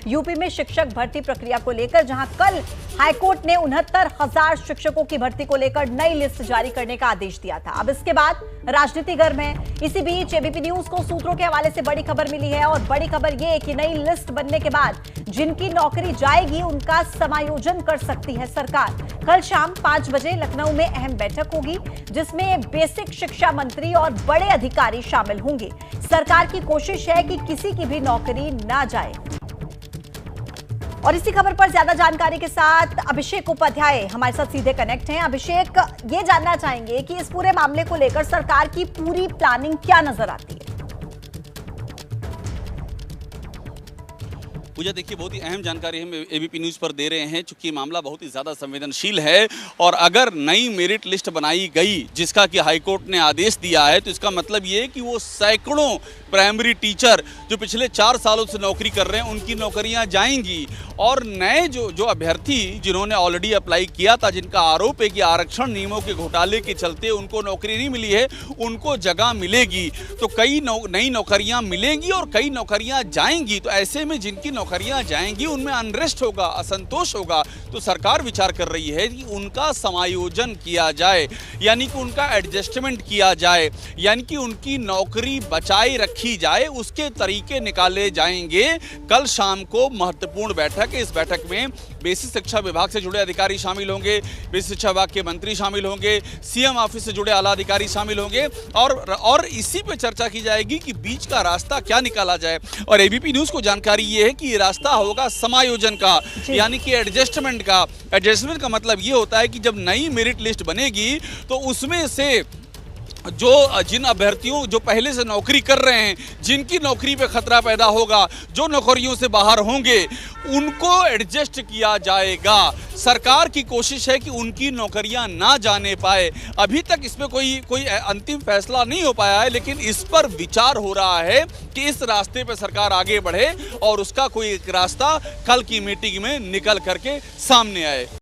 UP में शिक्षक भर्ती प्रक्रिया को लेकर, जहां कल हाईकोर्ट ने 69,000 शिक्षकों की भर्ती को लेकर नई लिस्ट जारी करने का आदेश दिया था। अब इसके बाद राजनीति गर्म है। इसी बीच एबीपी न्यूज को सूत्रों के हवाले से बड़ी खबर मिली है और बड़ी खबर यह कि नई लिस्ट बनने के बाद जिनकी नौकरी जाएगी उनका समायोजन कर सकती है सरकार। कल शाम 5 बजे लखनऊ में अहम बैठक होगी जिसमें बेसिक शिक्षा मंत्री और बड़े अधिकारी शामिल होंगे। सरकार की कोशिश है कि किसी की भी नौकरी ना जाए। और इसी खबर पर ज्यादा जानकारी के साथ अभिषेक उपाध्याय हमारे साथ सीधे कनेक्ट हैं। अभिषेक, ये जानना चाहेंगे कि इस पूरे मामले को लेकर सरकार की पूरी प्लानिंग क्या नजर आती है? पूजा, देखिए, बहुत ही अहम जानकारी हम एबीपी न्यूज़ पर दे रहे हैं, चूंकि मामला बहुत ही ज़्यादा संवेदनशील है और अगर नई मेरिट लिस्ट बनाई गई जिसका कि हाईकोर्ट ने आदेश दिया है, तो इसका मतलब ये है कि वो सैकड़ों प्राइमरी टीचर जो पिछले 4 सालों से नौकरी कर रहे हैं उनकी नौकरियां जाएंगी और नए जो अभ्यर्थी जिन्होंने ऑलरेडी अप्लाई किया था, जिनका आरोप है कि आरक्षण नियमों के घोटाले के चलते उनको नौकरी नहीं मिली है, उनको जगह मिलेगी। तो कई नई नौकरियां मिलेंगी और कई नौकरियां जाएंगी। तो ऐसे में जिनकी नौकरियां जाएंगी उनमें अनरेस्ट होगा, असंतोष होगा। तो सरकार विचार कर रही है कि उनका समायोजन किया जाए, यानी कि उनका एडजस्टमेंट किया जाए, यानी कि उनकी नौकरी बचाए रखी जाए, उसके तरीके निकाले जाएंगे। कल शाम को महत्वपूर्ण बैठक है। इस बैठक में बेसिक शिक्षा विभाग से जुड़े अधिकारी शामिल होंगे, बेसिक शिक्षा विभाग के मंत्री शामिल होंगे, सीएम ऑफिस से जुड़े आला अधिकारी शामिल होंगे और इसी पे चर्चा की जाएगी कि बीच का रास्ता क्या निकाला जाए। और एबीपी न्यूज़ को जानकारी ये है कि ये रास्ता होगा समायोजन का, यानी कि एडजस्टमेंट का। एडजस्टमेंट का मतलब ये होता है कि जब नई मेरिट लिस्ट बनेगी तो उसमें से जिन अभ्यर्थियों जो पहले से नौकरी कर रहे हैं, जिनकी नौकरी पे खतरा पैदा होगा, जो नौकरियों से बाहर होंगे, उनको एडजस्ट किया जाएगा। सरकार की कोशिश है कि उनकी नौकरियां ना जाने पाए। अभी तक इसमें कोई अंतिम फैसला नहीं हो पाया है, लेकिन इस पर विचार हो रहा है कि इस रास्ते पे सरकार आगे बढ़े और उसका कोई एक रास्ता कल की मीटिंग में निकल करके सामने आए।